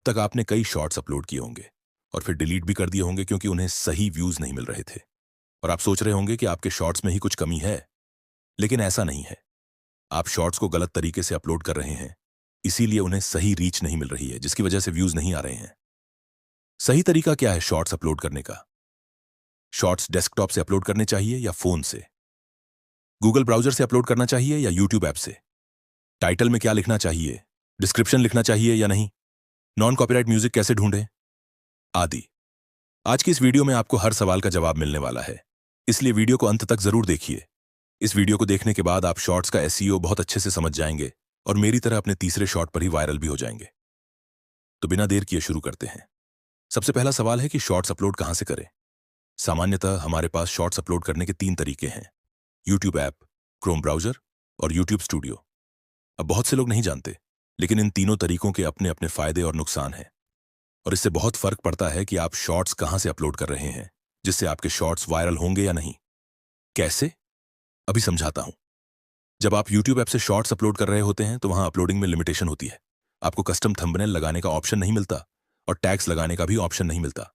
तक आपने कई शॉर्ट्स अपलोड किए होंगे और फिर डिलीट भी कर दिए होंगे क्योंकि उन्हें सही व्यूज नहीं मिल रहे थे। और आप सोच रहे होंगे कि आपके शॉर्ट्स में ही कुछ कमी है, लेकिन ऐसा नहीं है। आप शॉर्ट्स को गलत तरीके से अपलोड कर रहे हैं, इसीलिए उन्हें सही रीच नहीं मिल रही है, जिसकी वजह से व्यूज नहीं आ रहे हैं। सही तरीका क्या है शॉर्ट्स अपलोड करने का? शॉर्ट्स डेस्कटॉप से अपलोड करने चाहिए या फोन से? गूगल ब्राउजर से अपलोड करना चाहिए या यूट्यूब ऐप से? टाइटल में क्या लिखना चाहिए? डिस्क्रिप्शन लिखना चाहिए या नहीं? नॉन कॉपीराइट म्यूजिक कैसे ढूंढें? आदि। आज की इस वीडियो में आपको हर सवाल का जवाब मिलने वाला है, इसलिए वीडियो को अंत तक जरूर देखिए। इस वीडियो को देखने के बाद आप शॉर्ट्स का एसईओ बहुत अच्छे से समझ जाएंगे और मेरी तरह अपने तीसरे शॉर्ट पर ही वायरल भी हो जाएंगे। तो बिना देर किए शुरू करते हैं। सबसे पहला सवाल है कि शॉर्ट्स अपलोड कहां से करें? सामान्यतः हमारे पास शॉर्ट्स अपलोड करने के 3 तरीके हैं: यूट्यूब ऐप, क्रोम ब्राउजर और यूट्यूब स्टूडियो। अब बहुत से लोग नहीं जानते, लेकिन इन तीनों तरीकों के अपने अपने फायदे और नुकसान हैं, और इससे बहुत फर्क पड़ता है कि आप शॉर्ट्स कहां से अपलोड कर रहे हैं, जिससे आपके शॉर्ट्स वायरल होंगे या नहीं। कैसे? अभी समझाता हूं। जब आप यूट्यूब ऐप से शॉर्ट्स अपलोड कर रहे होते हैं तो वहां अपलोडिंग में लिमिटेशन होती है। आपको कस्टम थंबनेल लगाने का ऑप्शन नहीं मिलता और टैग्स लगाने का भी ऑप्शन नहीं मिलता,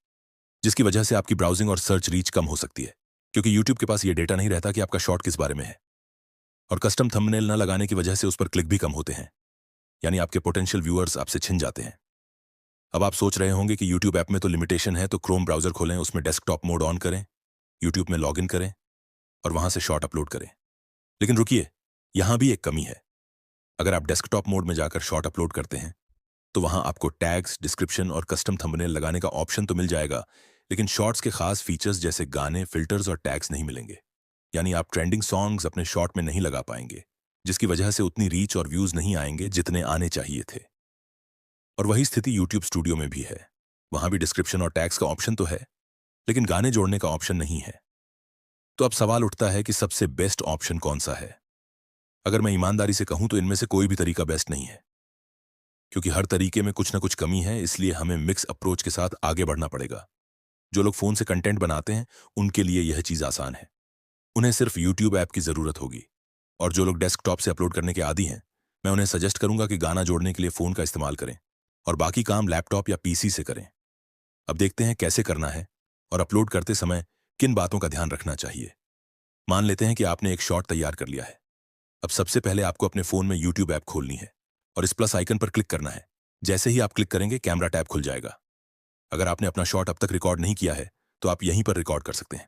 जिसकी वजह से आपकी ब्राउजिंग और सर्च रीच कम हो सकती है, क्योंकि यूट्यूब के पास यह डेटा नहीं रहता कि आपका शॉर्ट किस बारे में है। और कस्टम थंबनेल न लगाने की वजह से उस पर क्लिक भी कम होते हैं, यानी आपके पोटेंशियल व्यूअर्स आपसे छिन जाते हैं। अब आप सोच रहे होंगे कि यूट्यूब ऐप में तो लिमिटेशन है, तो क्रोम ब्राउजर खोलें, उसमें डेस्कटॉप मोड ऑन करें, यूट्यूब में लॉगिन करें और वहां से शॉर्ट अपलोड करें। लेकिन रुकिए, यहां भी एक कमी है। अगर आप डेस्कटॉप मोड में जाकर शॉर्ट अपलोड करते हैं तो वहां आपको टैग्स, डिस्क्रिप्शन और कस्टम थंबनेल लगाने का ऑप्शन तो मिल जाएगा, लेकिन शॉर्ट्स के खास फीचर्स जैसे गाने, फिल्टर्स और टैग्स नहीं मिलेंगे। यानी आप ट्रेंडिंग सॉन्ग्स अपने शॉर्ट में नहीं लगा पाएंगे, जिसकी वजह से उतनी रीच और व्यूज नहीं आएंगे जितने आने चाहिए थे। और वही स्थिति यूट्यूब स्टूडियो में भी है। वहां भी डिस्क्रिप्शन और टैग्स का ऑप्शन तो है, लेकिन गाने जोड़ने का ऑप्शन नहीं है। तो अब सवाल उठता है कि सबसे बेस्ट ऑप्शन कौन सा है? अगर मैं ईमानदारी से कहूं तो इनमें से कोई भी तरीका बेस्ट नहीं है, क्योंकि हर तरीके में कुछ ना कुछ कमी है, इसलिए हमें मिक्स अप्रोच के साथ आगे बढ़ना पड़ेगा। जो लोग फोन से कंटेंट बनाते हैं उनके लिए यह चीज आसान है, उन्हें सिर्फ यूट्यूब ऐप की जरूरत होगी। और जो लोग डेस्कटॉप से अपलोड करने के आदी हैं, मैं उन्हें सजेस्ट करूंगा कि गाना जोड़ने के लिए फोन का इस्तेमाल करें और बाकी काम लैपटॉप या पीसी से करें। अब देखते हैं कैसे करना है और अपलोड करते समय किन बातों का ध्यान रखना चाहिए। मान लेते हैं कि आपने एक शॉर्ट तैयार कर लिया है। अब सबसे पहले आपको अपने फोन में यूट्यूब ऐप खोलनी है और इस प्लस आइकन पर क्लिक करना है। जैसे ही आप क्लिक करेंगे कैमरा टैब खुल जाएगा। अगर आपने अपना शॉट अब तक रिकॉर्ड नहीं किया है तो आप यहीं पर रिकॉर्ड कर सकते हैं,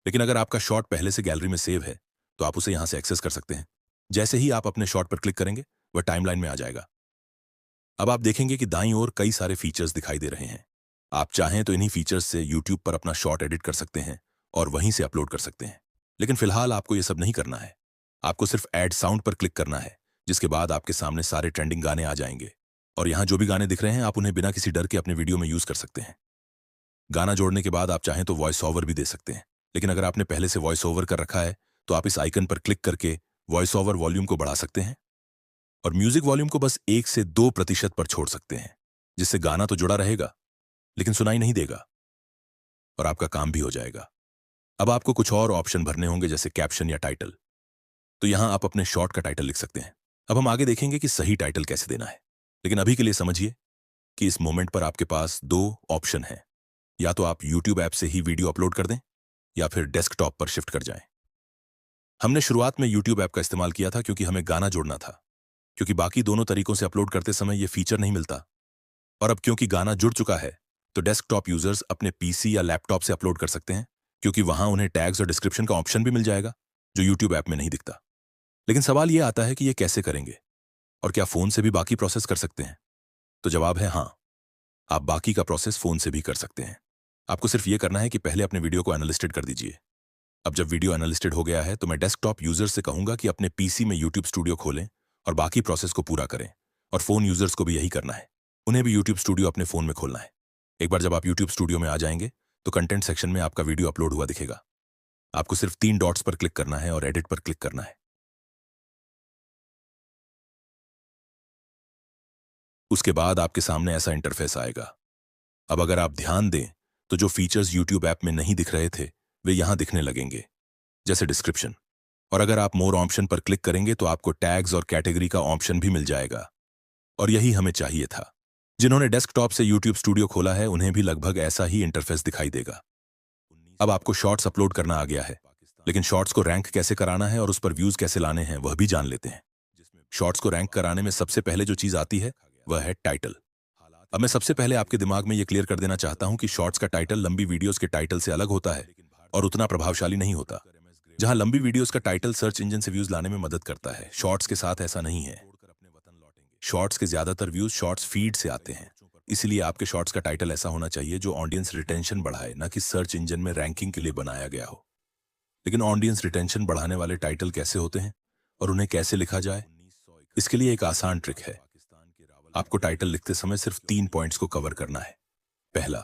लेकिन अगर आपका शॉट पहले से गैलरी में सेव है तो आप उसे यहां से एक्सेस कर सकते हैं। जैसे ही आप अपने शॉट पर क्लिक करेंगे वह टाइमलाइन में आ जाएगा। अब आप देखेंगे कि दाईं ओर कई सारे फीचर्स दिखाई दे रहे हैं। आप चाहें तो इन्हीं फीचर्स से यूट्यूब पर अपना शॉट एडिट कर सकते हैं और वहीं से अपलोड कर सकते हैं, लेकिन फिलहाल आपको यह सब नहीं करना है। आपको सिर्फ ऐड साउंड पर क्लिक करना है, जिसके बाद आपके सामने सारे ट्रेंडिंग गाने आ जाएंगे और यहां जो भी गाने दिख रहे हैं आप उन्हें बिना किसी डर के अपने वीडियो में यूज कर सकते हैं। गाना जोड़ने के बाद आप चाहें तो वॉइस ओवर भी दे सकते हैं, लेकिन अगर आपने पहले से वॉइस ओवर कर रखा है तो आप इस आइकन पर क्लिक करके वॉइस ओवर वॉल्यूम को बढ़ा सकते हैं और म्यूजिक वॉल्यूम को बस 1 से 2% पर छोड़ सकते हैं, जिससे गाना तो जुड़ा रहेगा लेकिन सुनाई नहीं देगा और आपका काम भी हो जाएगा। अब आपको कुछ और ऑप्शन भरने होंगे, जैसे कैप्शन या टाइटल। तो यहां आप अपने शॉर्ट का टाइटल लिख सकते हैं। अब हम आगे देखेंगे कि सही टाइटल कैसे देना है, लेकिन अभी के लिए समझिए कि इस मोमेंट पर आपके पास 2 ऑप्शन हैं। या तो आप यूट्यूब ऐप से ही वीडियो अपलोड कर दें या फिर डेस्कटॉप पर शिफ्ट कर जाएं। हमने शुरुआत में यूट्यूब ऐप का इस्तेमाल किया था क्योंकि हमें गाना जोड़ना था, क्योंकि बाकी दोनों तरीकों से अपलोड करते समय यह फीचर नहीं मिलता। और अब क्योंकि गाना जुड़ चुका है तो डेस्कटॉप यूजर्स अपने पीसी या लैपटॉप से अपलोड कर सकते हैं, क्योंकि वहां उन्हें टैग्स और डिस्क्रिप्शन का ऑप्शन भी मिल जाएगा जो यूट्यूब ऐप में नहीं दिखता। लेकिन सवाल यह आता है कि यह कैसे करेंगे और क्या फोन से भी बाकी प्रोसेस कर सकते हैं? तो जवाब है हाँ, आप बाकी का प्रोसेस फोन से भी कर सकते हैं। आपको सिर्फ यह करना है कि पहले अपने वीडियो को एनालिस्टेड कर दीजिए। अब जब वीडियो एनालिस्टेड हो गया है तो मैं डेस्कटॉप यूजर से कहूंगा कि अपने पीसी में यूट्यूब स्टूडियो खोलें और बाकी प्रोसेस को पूरा करें, और फोन यूजर्स को भी यही करना है। उन्हें भी यूट्यूब स्टूडियो अपने फोन में खोलना है। एक बार जब आप यूट्यूब स्टूडियो में आ जाएंगे तो कंटेंट सेक्शन में आपका वीडियो अपलोड हुआ दिखेगा। आपको सिर्फ 3 डॉट्स पर क्लिक करना है और एडिट पर क्लिक करना है। उसके बाद आपके सामने ऐसा इंटरफेस आएगा। अब अगर आप ध्यान दें तो जो फीचर्स यूट्यूब ऐप में नहीं दिख रहे थे वे यहां दिखने लगेंगे, जैसे डिस्क्रिप्शन। और अगर आप मोर ऑप्शन पर क्लिक करेंगे तो आपको टैग्स और कैटेगरी का ऑप्शन भी मिल जाएगा, और यही हमें चाहिए था। जिन्होंने डेस्कटॉप से YouTube स्टूडियो खोला है उन्हें भी लगभग ऐसा ही इंटरफेस दिखाई देगा। अब आपको शॉर्ट्स अपलोड करना आ गया है, लेकिन शॉर्ट्स को रैंक कैसे कराना है और उस पर व्यूज कैसे लाने हैं वह भी जान लेते हैं। शॉर्ट्स को रैंक कराने में सबसे पहले जो चीज आती है वह है टाइटल। अब मैं सबसे पहले आपके दिमाग में यह क्लियर कर देना चाहता हूं कि शॉर्ट्स का टाइटल लंबी वीडियोस के टाइटल से अलग होता है और उतना प्रभावशाली नहीं होता। जहां लंबी वीडियोस का टाइटल सर्च इंजन से व्यूज लाने में मदद करता है, शॉर्ट्स के साथ ऐसा नहीं है। शॉर्ट्स के ज्यादातर व्यूज शॉर्ट्स फीड से आते हैं, इसलिए आपके शॉर्ट्स का टाइटल ऐसा होना चाहिए जो ऑडियंस रिटेंशन बढ़ाए, ना कि सर्च इंजन में रैंकिंग के लिए बनाया गया हो। लेकिन ऑडियंस रिटेंशन बढ़ाने वाले टाइटल कैसे होते हैं और उन्हें कैसे लिखा जाए, इसके लिए एक आसान ट्रिक है। आपको टाइटल लिखते समय सिर्फ 3 पॉइंट्स को कवर करना है। पहला,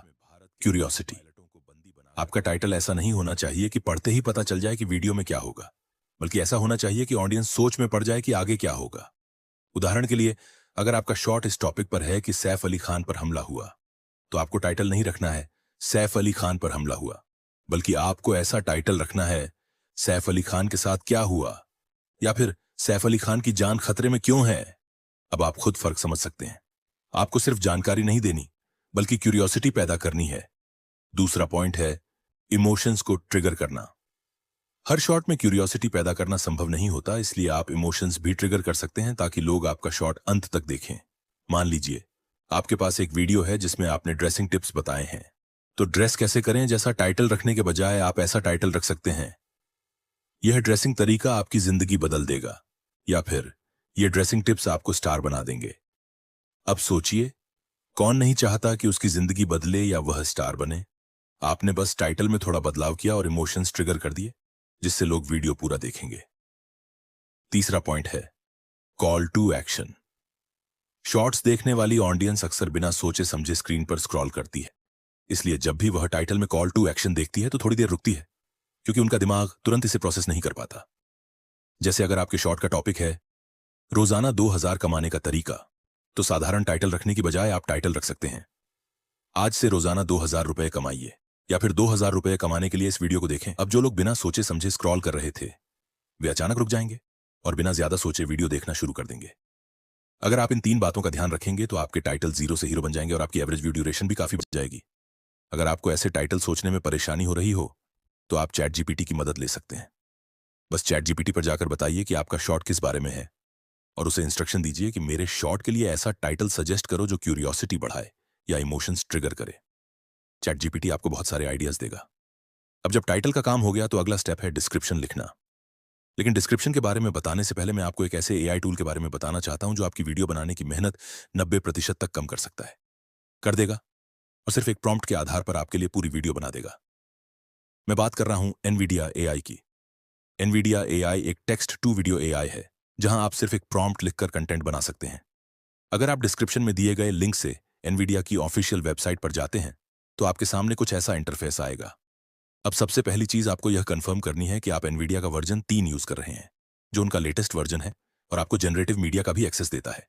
क्यूरियोसिटी। आपका टाइटल ऐसा नहीं होना चाहिए कि पढ़ते ही पता चल जाए कि वीडियो में क्या होगा, बल्कि ऐसा होना चाहिए कि ऑडियंस सोच में पड़ जाए कि आगे क्या होगा। उदाहरण के लिए, अगर आपका शॉर्ट इस टॉपिक पर है कि सैफ अली खान पर हमला हुआ, तो आपको टाइटल नहीं रखना है सैफ अली खान पर हमला हुआ, बल्कि आपको ऐसा टाइटल रखना है सैफ अली खान के साथ क्या हुआ, या फिर सैफ अली खान की जान खतरे में क्यों है। अब आप खुद फर्क समझ सकते हैं। आपको सिर्फ जानकारी नहीं देनी, बल्कि क्यूरियोसिटी पैदा करनी है। दूसरा पॉइंट है इमोशंस को ट्रिगर करना। हर शॉट में क्यूरियोसिटी पैदा करना संभव नहीं होता, इसलिए आप इमोशंस भी ट्रिगर कर सकते हैं ताकि लोग आपका शॉट अंत तक देखें। मान लीजिए आपके पास एक वीडियो है जिसमें आपने ड्रेसिंग टिप्स बताए हैं, तो ड्रेस कैसे करें जैसा टाइटल रखने के बजाय आप ऐसा टाइटल रख सकते हैं, यह ड्रेसिंग तरीका आपकी जिंदगी बदल देगा, या फिर यह ड्रेसिंग टिप्स आपको स्टार बना देंगे। अब सोचिए, कौन नहीं चाहता कि उसकी जिंदगी बदले या वह स्टार बने। आपने बस टाइटल में थोड़ा बदलाव किया और इमोशंस ट्रिगर कर दिए, जिससे लोग वीडियो पूरा देखेंगे। तीसरा पॉइंट है कॉल टू एक्शन। शॉर्ट्स देखने वाली ऑडियंस अक्सर बिना सोचे समझे स्क्रीन पर स्क्रॉल करती है, इसलिए जब भी वह टाइटल में कॉल टू एक्शन देखती है तो थोड़ी देर रुकती है, क्योंकि उनका दिमाग तुरंत इसे प्रोसेस नहीं कर पाता। जैसे अगर आपके शॉर्ट का टॉपिक है रोजाना 2000 कमाने का तरीका, तो साधारण टाइटल रखने की बजाय आप टाइटल रख सकते हैं आज से रोजाना 2000 रुपए कमाइए, या फिर 2000 रुपए कमाने के लिए इस वीडियो को देखें। अब जो लोग बिना सोचे समझे स्क्रॉल कर रहे थे वे अचानक रुक जाएंगे और बिना ज्यादा सोचे वीडियो देखना शुरू कर देंगे। अगर आप इन 3 बातों का ध्यान रखेंगे तो आपके टाइटल 0 से हीरो बन जाएंगे और आपकी एवरेज व्यू ड्यूरेशन भी काफी बढ़ जाएगी। अगर आपको ऐसे टाइटल सोचने में परेशानी हो रही हो तो आप चैट जीपीटी की मदद ले सकते हैं। बस चैट जीपीटी पर जाकर बताइए कि आपका शॉर्ट किस बारे में है और उसे इंस्ट्रक्शन दीजिए कि मेरे शॉर्ट के लिए ऐसा टाइटल सजेस्ट करो जो क्यूरियोसिटी बढ़ाए या इमोशंस ट्रिगर करे। चैट जीपीटी आपको बहुत सारे आइडियाज देगा। अब जब टाइटल का काम हो गया तो अगला स्टेप है डिस्क्रिप्शन लिखना। लेकिन डिस्क्रिप्शन के बारे में बताने से पहले मैं आपको एक ऐसे एआई टूल के बारे में बताना चाहता हूं जो आपकी वीडियो बनाने की मेहनत 90% तक कम कर सकता है, कर देगा और सिर्फ एक प्रॉम्प्ट के आधार पर आपके लिए पूरी वीडियो बना देगा। मैं बात कर रहा हूं एनवीडिया एआई की। एनवीडिया एआई एक टेक्स्ट टू वीडियो एआई है, जहां आप सिर्फ एक प्रॉम्प्ट लिखकर कंटेंट बना सकते हैं। अगर आप डिस्क्रिप्शन में दिए गए लिंक से एनवीडिया की ऑफिशियल वेबसाइट पर जाते हैं तो आपके सामने कुछ ऐसा इंटरफेस आएगा। अब सबसे पहली चीज आपको यह कंफर्म करनी है कि आप एनवीडिया का वर्जन 3 यूज कर रहे हैं, जो उनका लेटेस्ट वर्जन है और आपको जनरेटिव मीडिया का भी एक्सेस देता है।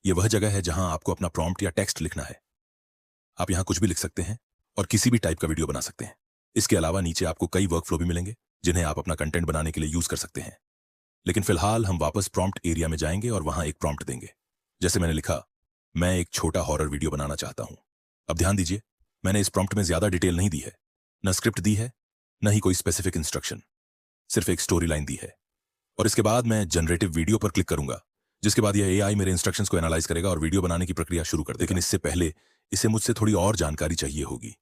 यह वह जगह है जहां आपको अपना प्रॉम्प्ट या टेक्स्ट लिखना है। आप यहां कुछ भी लिख सकते हैं और किसी भी टाइप का वीडियो बना सकते हैं। इसके अलावा नीचे आपको कई वर्कफ्लो भी मिलेंगे जिन्हें आप अपना कंटेंट बनाने के लिए यूज कर सकते हैं। लेकिन फिलहाल हम वापस प्रॉम्प्ट एरिया में जाएंगे और वहां एक प्रॉम्प्ट देंगे। जैसे मैंने लिखा, मैं एक छोटा हॉरर वीडियो बनाना चाहता हूं। अब ध्यान दीजिए, मैंने इस प्रॉम्प्ट में ज्यादा डिटेल नहीं दी है, न स्क्रिप्ट दी है, न ही कोई स्पेसिफिक इंस्ट्रक्शन, सिर्फ एक स्टोरी लाइन दी है। और इसके बाद मैं जनरेटिव वीडियो पर क्लिक करूंगा, जिसके बाद यह एआई मेरे इंस्ट्रक्शंस को एनालाइज करेगा और वीडियो बनाने की प्रक्रिया शुरू कर देगा। लेकिन इससे पहले इसे मुझसे थोड़ी और जानकारी चाहिए होगी,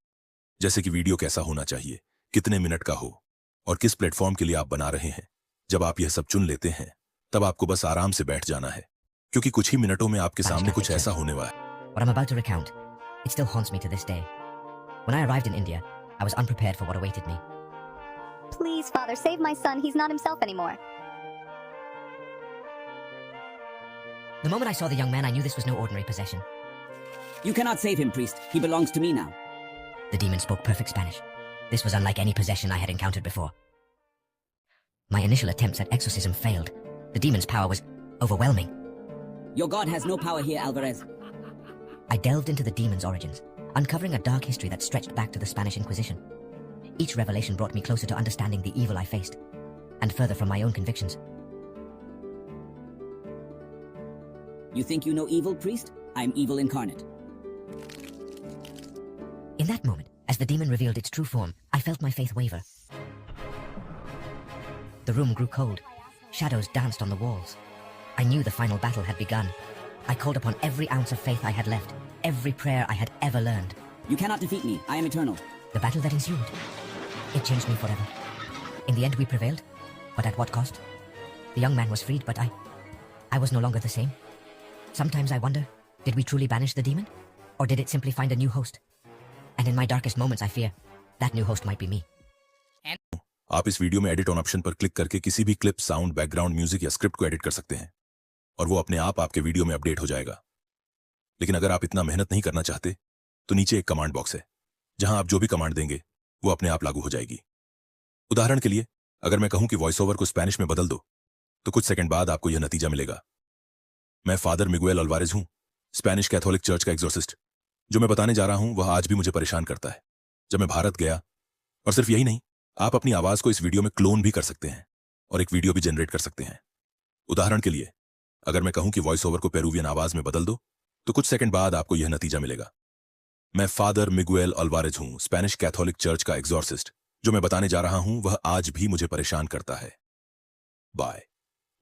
जैसे कि वीडियो कैसा होना चाहिए, कितने मिनट का हो और किस प्लेटफॉर्म के लिए आप बना रहे हैं। जब आप यह सब चुन लेते हैं तब आपको बस आराम से बैठ जाना है, क्योंकि कुछ ही मिनटों में आपके सामने कुछ ऐसा होने वाला है। What I'm about to recount, it still haunts me to this day. When I arrived in India, I was unprepared for what awaited me. Please, Father, save my son. He's not himself anymore. The moment I saw the young man, I knew this was no ordinary possession. You cannot save him, priest. He belongs to me now. The demon spoke perfect Spanish. This was unlike any possession I had encountered before. My initial attempts at exorcism failed. The demon's power was overwhelming. Your god has no power here, Alvarez. I delved into the demon's origins, uncovering a dark history that stretched back to the Spanish Inquisition. Each revelation brought me closer to understanding the evil I faced, and further from my own convictions. You think you know evil, priest? I'm evil incarnate. In that moment, as the demon revealed its true form, I felt my faith waver. The room grew cold. Shadows danced on the walls. I knew the final battle had begun. I called upon every ounce of faith I had left, every prayer I had ever learned. You cannot defeat me. I am eternal. The battle that ensued, it changed me forever. In the end, we prevailed, but at what cost? The young man was freed, but I was no longer the same. Sometimes I wonder, did we truly banish the demon? Or did it simply find a new host? And in my darkest moments, I fear that new host might be me. आप इस video में edit on option पर click करके किसी भी clip, sound, background music या script को edit कर सकते हैं और वो अपने आप आपके वीडियो में अपडेट हो जाएगा। लेकिन अगर आप इतना मेहनत नहीं करना चाहते तो नीचे एक कमांड बॉक्स है जहां आप जो भी कमांड देंगे वो अपने आप लागू हो जाएगी। उदाहरण के लिए, अगर मैं कहूं कि वॉइस ओवर को स्पेनिश में बदल दो तो कुछ सेकंड बाद आपको यह नतीजा मिलेगा। मैं फादर मिगुएल अल्वारेज हूं, स्पेनिश कैथोलिक चर्च का एग्जोर्सिस्ट। जो मैं बताने जा रहा हूं वह आज भी मुझे परेशान करता है। जब मैं भारत गया, और सिर्फ यही नहीं, आप अपनी आवाज को इस वीडियो में क्लोन भी कर सकते हैं और एक वीडियो भी जनरेट कर सकते हैं। उदाहरण के लिए, अगर मैं कहूं कि वॉइस ओवर को पेरुवियन आवाज में बदल दो तो कुछ सेकंड बाद आपको यह नतीजा मिलेगा। मैं फादर मिगुएल अल्वारेज हूं, स्पेनिश कैथोलिक चर्च का एग्जोर्सिस्ट। जो मैं बताने जा रहा हूं वह आज भी मुझे परेशान करता है। बाय।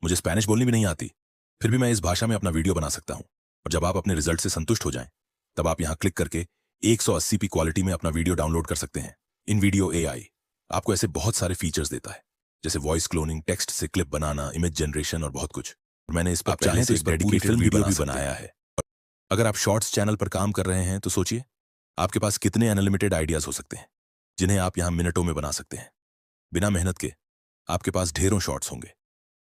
मुझे स्पेनिश बोलनी भी नहीं आती, फिर भी मैं इस भाषा में अपना वीडियो बना सकता हूं। और जब आप अपने रिजल्ट से संतुष्ट हो जाएं, तब आप यहां क्लिक करके 180p क्वालिटी में अपना वीडियो डाउनलोड कर सकते हैं। इन वीडियो AI आपको ऐसे बहुत सारे फीचर्स देता है, जैसे वॉइस क्लोनिंग, टेक्स्ट से क्लिप बनाना, इमेज जनरेशन और बहुत कुछ। और मैंने इस पर चाहे तो एक डेडिकेटेड वीडियो भी बनाया है। अगर आप शॉर्ट्स चैनल पर काम कर रहे हैं तो सोचिए, आपके पास कितने अनलिमिटेड आइडियाज हो सकते हैं जिन्हें आप यहां मिनटों में बना सकते हैं। बिना मेहनत के आपके पास ढेरों शॉर्ट्स होंगे।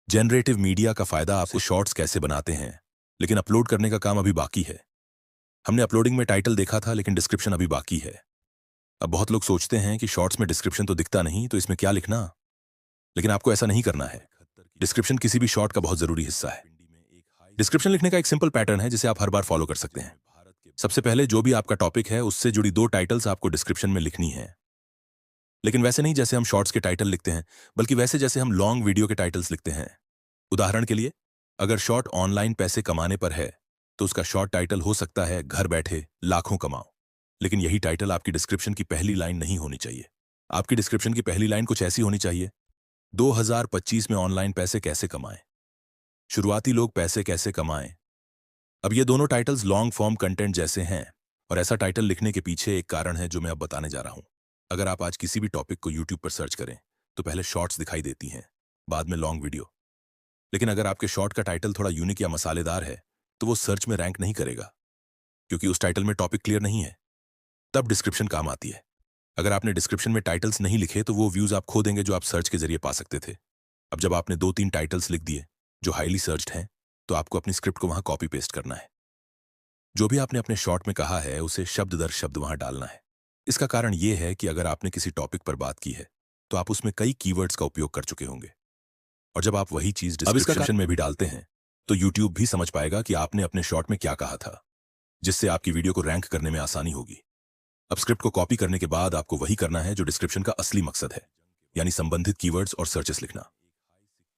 जनरेटिव मीडिया का फायदा आपको शॉर्ट्स कैसे बनाते हैं, लेकिन अपलोड करने का काम अभी बाकी है। हमने अपलोडिंग में टाइटल देखा था, लेकिन डिस्क्रिप्शन अभी बाकी है। अब बहुत लोग सोचते हैं कि शॉर्ट्स में डिस्क्रिप्शन तो दिखता नहीं, तो इसमें क्या लिखना। लेकिन आपको ऐसा नहीं करना है। डिस्क्रिप्शन किसी भी शॉर्ट का बहुत जरूरी हिस्सा है। डिस्क्रिप्शन लिखने का एक सिंपल पैटर्न है जिसे आप हर बार फॉलो कर सकते हैं। सबसे पहले जो भी आपका टॉपिक है उससे जुड़ी 2 टाइटल्स आपको डिस्क्रिप्शन में लिखनी है। लेकिन वैसे नहीं जैसे हम शॉर्ट्स के टाइटल लिखते हैं, बल्कि वैसे जैसे हम लॉन्ग वीडियो के टाइटल्स लिखते हैं। उदाहरण के लिए, अगर शॉर्ट ऑनलाइन पैसे कमाने पर है तो उसका शॉर्ट टाइटल हो सकता है घर बैठे लाखों कमाओ। लेकिन यही टाइटल आपकी डिस्क्रिप्शन की पहली लाइन नहीं होनी चाहिए। आपकी डिस्क्रिप्शन की पहली लाइन कुछ ऐसी होनी चाहिए, 2025 में ऑनलाइन पैसे कैसे कमाएं, शुरुआती लोग पैसे कैसे कमाएं। अब ये दोनों टाइटल्स लॉन्ग फॉर्म कंटेंट जैसे हैं, और ऐसा टाइटल लिखने के पीछे एक कारण है जो मैं अब बताने जा रहा हूं। अगर आप आज किसी भी टॉपिक को यूट्यूब पर सर्च करें तो पहले शॉर्ट्स दिखाई देती हैं, बाद में लॉन्ग वीडियो। लेकिन अगर आपके शॉर्ट का टाइटल थोड़ा यूनिक या मसालेदार है तो वो सर्च में रैंक नहीं करेगा, क्योंकि उस टाइटल में टॉपिक क्लियर नहीं है। तब डिस्क्रिप्शन काम आती है। अगर आपने डिस्क्रिप्शन में टाइटल्स नहीं लिखे तो वो व्यूज आप खो देंगे जो आप सर्च के जरिए पा सकते थे। अब जब आपने 2-3 टाइटल्स लिख दिए जो हाईली सर्च्ड हैं, तो आपको अपनी स्क्रिप्ट को वहां कॉपी पेस्ट करना है। जो भी आपने अपने शॉर्ट में कहा है उसे शब्द दर शब्द वहां डालना है। इसका कारण यह है कि अगर आपने किसी टॉपिक पर बात की है तो आप उसमें कई कीवर्ड्स का उपयोग कर चुके होंगे, और जब आप वही चीज डिस्क्रिप्शन में भी डालते हैं तो यूट्यूब भी समझ पाएगा कि आपने अपने शॉर्ट में क्या कहा था, जिससे आपकी वीडियो को रैंक करने में आसानी होगी। अब स्क्रिप्ट को कॉपी करने के बाद आपको वही करना है जो डिस्क्रिप्शन का असली मकसद है, यानी संबंधित कीवर्ड्स और सर्चेस लिखना।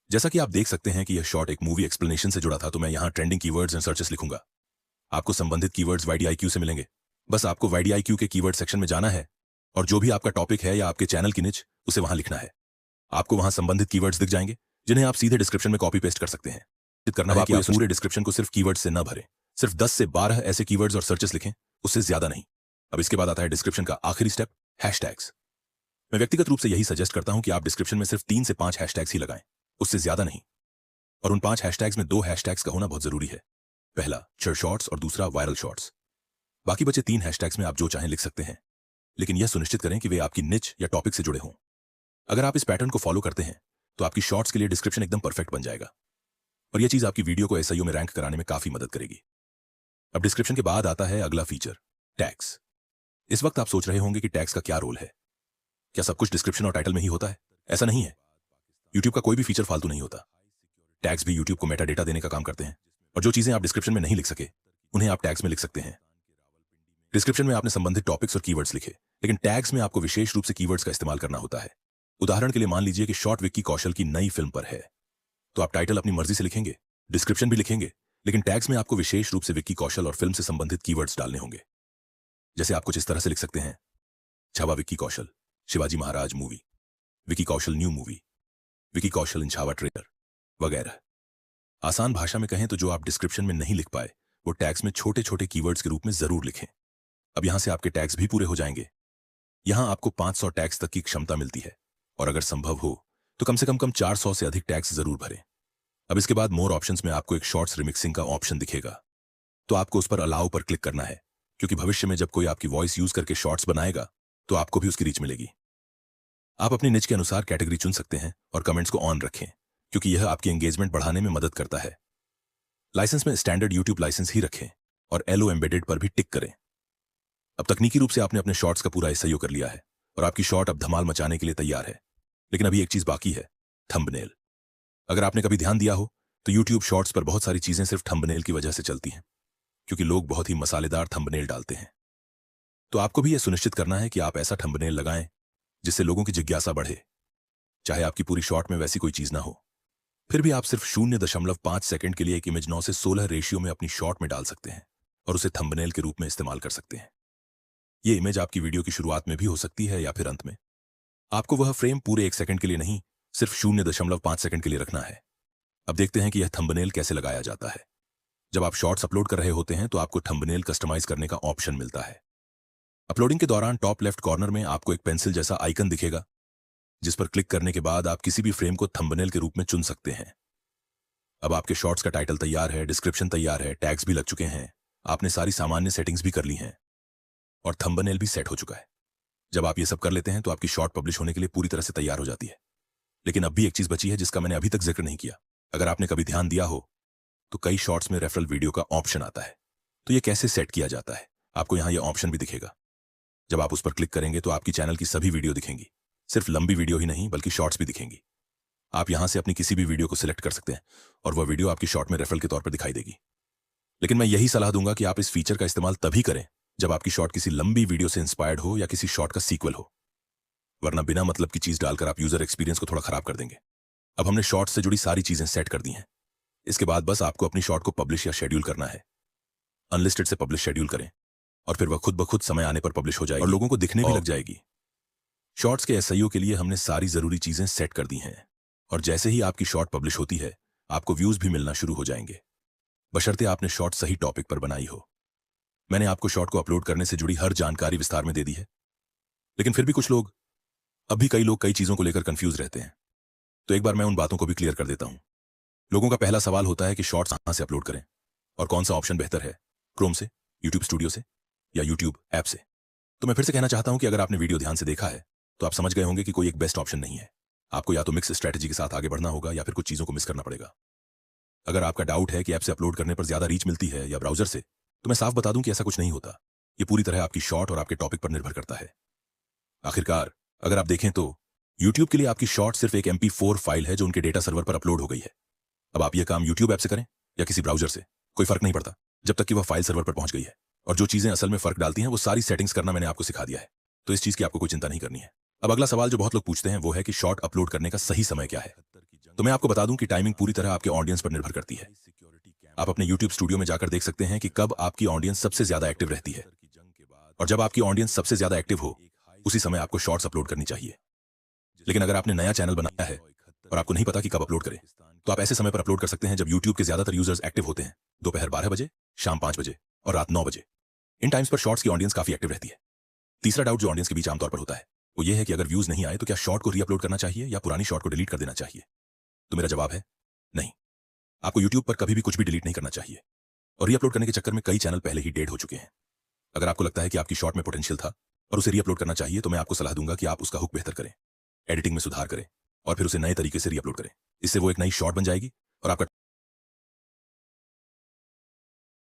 जैसा कि आप देख सकते हैं कि यह शॉर्ट एक मूवी एक्सप्लेनेशन से जुड़ा था, तो मैं यहां ट्रेंडिंग कीवर्ड्स एंड सर्चेस लिखूंगा। आपको संबंधित कीवर्ड्स YDIQ से मिलेंगे। बस आपको YDIQ के कीवर्ड सेक्शन में जाना है और जो भी आपका टॉपिक है या आपके चैनल की निच उसे वहां लिखना है। आपको वहां संबंधित कीवर्ड्स दिख जाएंगे जिन्हें आप सीधे डिस्क्रिप्शन में कॉपी पेस्ट कर सकते हैं। करना है कि आप पूरे डिस्क्रिप्शन को सिर्फ कीवर्ड से न भरें, सिर्फ 10 से 12 ऐसे कीवर्ड्स और सर्चेस लिखें, उससे ज्यादा नहीं। अब इसके बाद आता है डिस्क्रिप्शन का आखिरी स्टेप, हैशटैग्स। मैं व्यक्तिगत रूप से यही सजेस्ट करता हूं कि आप डिस्क्रिप्शन में सिर्फ 3 से 5 हैशटैग्स ही लगाएं, उससे ज्यादा नहीं। और उन 5 हैशटैग्स में 2 हैशटैग्स का होना बहुत जरूरी है। पहला शॉर्ट्स और दूसरा वायरल शॉर्ट्स। बाकी बचे 3 हैशटैग्स में आप जो चाहें लिख सकते हैं, लेकिन यह सुनिश्चित करें कि वे आपकी निच या टॉपिक से जुड़े हों। अगर आप इस पैटर्न को फॉलो करते हैं तो आपकी शॉर्ट्स के लिए डिस्क्रिप्शन एकदम परफेक्ट बन जाएगा, और यह चीज आपकी वीडियो को SEO में रैंक कराने में काफी मदद करेगी। अब डिस्क्रिप्शन के बाद आता है अगला फीचर, टैग्स। इस वक्त आप सोच रहे होंगे कि टैग्स का क्या रोल है। क्या सब कुछ डिस्क्रिप्शन और टाइटल में ही होता है? ऐसा नहीं है। यूट्यूब का कोई भी फीचर फालतू नहीं होता। टैग्स भी यूट्यूब को मेटा डेटा देने का काम करते हैं, और जो चीजें आप डिस्क्रिप्शन में नहीं लिख सके उन्हें आप टैग्स में लिख सकते हैं। डिस्क्रिप्शन में आपने संबंधित टॉपिक्स और कीवर्ड्स लिखे, लेकिन टैग्स में आपको विशेष रूप से कीवर्ड्स का इस्तेमाल करना होता है। उदाहरण के लिए मान लीजिए कि शॉर्ट विक्की कौशल की नई फिल्म पर है, तो आप टाइटल अपनी मर्जी से लिखेंगे, डिस्क्रिप्शन भी लिखेंगे, लेकिन टैग्स में आपको विशेष रूप से विक्की कौशल और फिल्म से संबंधित कीवर्ड्स डालने होंगे। जैसे आप कुछ इस तरह से लिख सकते हैं, Chhaava Vicky Kaushal, Shivaji Maharaj movie, Vicky Kaushal new movie, Vicky Kaushal इन छावा ट्रेलर वगैरह। आसान भाषा में कहें तो जो आप डिस्क्रिप्शन में नहीं लिख पाए वो टैग्स में छोटे छोटे कीवर्ड्स के रूप में जरूर लिखें। अब यहां से आपके टैग्स भी पूरे हो जाएंगे। यहां आपको 500 टैग्स तक की क्षमता मिलती है और अगर संभव हो तो कम से कम 400 से अधिक टैग्स जरूर भरें। अब इसके बाद मोर ऑप्शंस में आपको एक शॉर्ट्स रिमिक्सिंग का ऑप्शन दिखेगा, तो आपको उस पर अलाउ पर क्लिक करना है, क्योंकि भविष्य में जब कोई आपकी वॉइस यूज करके शॉर्ट्स बनाएगा तो आपको भी उसकी रीच मिलेगी। आप अपनी निच के अनुसार कैटेगरी चुन सकते हैं और कमेंट्स को ऑन रखें, क्योंकि यह आपकी एंगेजमेंट बढ़ाने में मदद करता है। लाइसेंस में स्टैंडर्ड यूट्यूब लाइसेंस ही रखें और एलो एम्बेडेड पर भी टिक करें। अब तकनीकी रूप से आपने अपने शॉर्ट्स का पूरा एसईओ कर लिया है और आपकी शॉर्ट अब धमाल मचाने के लिए तैयार है। लेकिन अभी एक चीज बाकी है, थंबनेल। अगर आपने कभी ध्यान दिया हो तो यूट्यूब शॉर्ट्स पर बहुत सारी चीजें सिर्फ थंबनेल की वजह से चलती हैं, क्योंकि लोग बहुत ही मसालेदार थंबनेल डालते हैं। तो आपको भी यह सुनिश्चित करना है कि आप ऐसा थंबनेल लगाएं जिससे लोगों की जिज्ञासा बढ़े। चाहे आपकी पूरी शॉर्ट में वैसी कोई चीज ना हो, फिर भी आप सिर्फ 0.5 सेकंड के लिए एक इमेज 9 से 16 रेशियो में अपनी शॉर्ट में डाल सकते हैं और उसे थंबनेल के रूप में इस्तेमाल कर सकते हैं। ये इमेज आपकी वीडियो की शुरुआत में भी हो सकती है या फिर अंत में। आपको वह फ्रेम पूरे 1 सेकंड के लिए नहीं, सिर्फ 0.5 सेकंड के लिए रखना है। अब देखते हैं कि यह थंबनेल कैसे लगाया जाता है। जब आप शॉर्ट्स अपलोड कर रहे होते हैं तो आपको थंबनेल कस्टमाइज करने का ऑप्शन मिलता है। अपलोडिंग के दौरान टॉप लेफ्ट कॉर्नर में आपको एक पेंसिल जैसा आइकन दिखेगा, जिस पर क्लिक करने के बाद आप किसी भी फ्रेम को थंबनेल के रूप में चुन सकते हैं। अब आपके शॉर्ट्स का टाइटल तैयार है, डिस्क्रिप्शन तैयार है, टैग्स भी लग चुके हैं, आपने सारी सामान्य सेटिंग्स भी कर ली हैं और थंबनेल भी सेट हो चुका है। जब आप ये सब कर लेते हैं तो आपकी शॉर्ट पब्लिश होने के लिए पूरी तरह से तैयार हो जाती है। लेकिन अब भी एक चीज बची है जिसका मैंने अभी तक जिक्र नहीं किया। अगर आपने कभी ध्यान दिया हो तो कई शॉर्ट्स में रेफरल वीडियो का ऑप्शन आता है। तो ये कैसे सेट किया जाता है, आपको यहां ये ऑप्शन भी दिखेगा। जब आप उस पर क्लिक करेंगे तो आपकी चैनल की सभी वीडियो दिखेंगी, सिर्फ लंबी वीडियो ही नहीं बल्कि शॉर्ट्स भी दिखेंगी। आप यहां से अपनी किसी भी वीडियो को सिलेक्ट कर सकते हैं और वह वीडियो आपकी शॉर्ट में रेफरल के तौर पर दिखाई देगी। लेकिन मैं यही सलाह दूंगा कि आप इस फीचर का इस्तेमाल तभी करें जब आपकी शॉर्ट किसी लंबी वीडियो से इंस्पायर्ड हो या किसी शॉर्ट का सीक्वल हो, वरना बिना मतलब की चीज डालकर आप यूजर एक्सपीरियंस को थोड़ा खराब कर देंगे। अब हमने शॉर्ट से जुड़ी सारी चीजें सेट कर दी हैं। इसके बाद बस आपको अपनी शॉर्ट को पब्लिश या शेड्यूल करना है। अनलिस्टेड से पब्लिश शेड्यूल करें और फिर वह खुद ब खुद समय आने पर पब्लिश हो जाएगी और लोगों को दिखने भी लग जाएगी। शॉर्ट्स के एसईओ के लिए हमने सारी जरूरी चीजें सेट कर दी हैं और जैसे ही आपकी शॉर्ट पब्लिश होती है आपको व्यूज भी मिलना शुरू हो जाएंगे, बशर्ते आपने शॉर्ट सही टॉपिक पर बनाई हो। मैंने आपको शॉर्ट को अपलोड करने से जुड़ी हर जानकारी विस्तार में दे दी है, लेकिन फिर भी कुछ लोग, अभी कई लोग कई चीजों को लेकर कंफ्यूज रहते हैं। तो एक बार मैं उन बातों को भी क्लियर कर देता हूं। लोगों का पहला सवाल होता है कि शॉर्ट्स कहां से अपलोड करें और कौन सा ऑप्शन बेहतर है, क्रोम से, यूट्यूब स्टूडियो से या यूट्यूब ऐप से। तो मैं फिर से कहना चाहता हूं कि अगर आपने वीडियो ध्यान से देखा है तो आप समझ गए होंगे कि कोई एक बेस्ट ऑप्शन नहीं है। आपको या तो मिक्स स्ट्रेटजी के साथ आगे बढ़ना होगा या फिर कुछ चीजों को मिस करना पड़ेगा। अगर आपका डाउट है कि ऐप से अपलोड करने पर ज्यादा रीच मिलती है या ब्राउजर से, तो मैं साफ बता दूं कि ऐसा कुछ नहीं होता। ये पूरी तरह आपकी शॉर्ट और आपके टॉपिक पर निर्भर करता है। आखिरकार अगर आप देखें तो YouTube के लिए आपकी शॉर्ट सिर्फ एक MP4 फाइल है जो उनके डेटा सर्वर पर अपलोड हो गई है। अब आप यह काम YouTube ऐप से करें या किसी ब्राउजर से, कोई फर्क नहीं पड़ता जब तक कि वह फाइल सर्वर पर पहुंच गई है। और जो चीजें असल में फर्क डालती हैं वो सारी सेटिंग्स करना मैंने आपको सिखा दिया है, तो इस चीज की आपको कोई चिंता नहीं करनी है। अब अगला सवाल जो बहुत लोग पूछते हैं वो है कि शॉर्ट अपलोड करने का सही समय क्या है। तो मैं आपको बता दूं कि टाइमिंग पूरी तरह आपके ऑडियंस पर निर्भर करती है। आप अपने YouTube स्टूडियो में जाकर देख सकते हैं कि कब आपकी ऑडियंस सबसे ज्यादा एक्टिव रहती है, और जब आपकी ऑडियंस सबसे ज्यादा एक्टिव हो उसी समय आपको शॉर्ट्स अपलोड करनी चाहिए। लेकिन अगर आपने नया चैनल बनाया है और आपको नहीं पता कि कब अपलोड करें, तो आप ऐसे समय पर अपलोड कर सकते हैं जब YouTube के ज्यादातर यूजर्स एक्टिव होते हैं, दोपहर 12 बजे, शाम 5 बजे और रात 9 बजे। इन टाइम्स पर शॉर्ट्स की ऑडियंस काफी एक्टिव रहती है। तीसरा डाउट जो ऑडियंस के बीच आमतौर पर होता है वो ये है कि अगर व्यूज नहीं आए तो क्या शॉर्ट को रीअपलोड करना चाहिए या पुरानी शॉर्ट को डिलीट कर देना चाहिए। तो मेरा जवाब है नहीं। आपको YouTube पर कभी भी कुछ भी डिलीट नहीं करना चाहिए, और रीअपलोड करने के चक्कर में कई चैनल पहले ही डेड हो चुके हैं। अगर आपको लगता है कि आपकी शॉर्ट में पोटेंशियल था और उसे रीअपलोड करना चाहिए, तो मैं आपको सलाह दूंगा कि आप उसका हुक बेहतर करें, एडिटिंग में सुधार करें और फिर उसे नए तरीके से रीअपलोड करें। इससे वो एक नई शॉर्ट बन जाएगी और आपका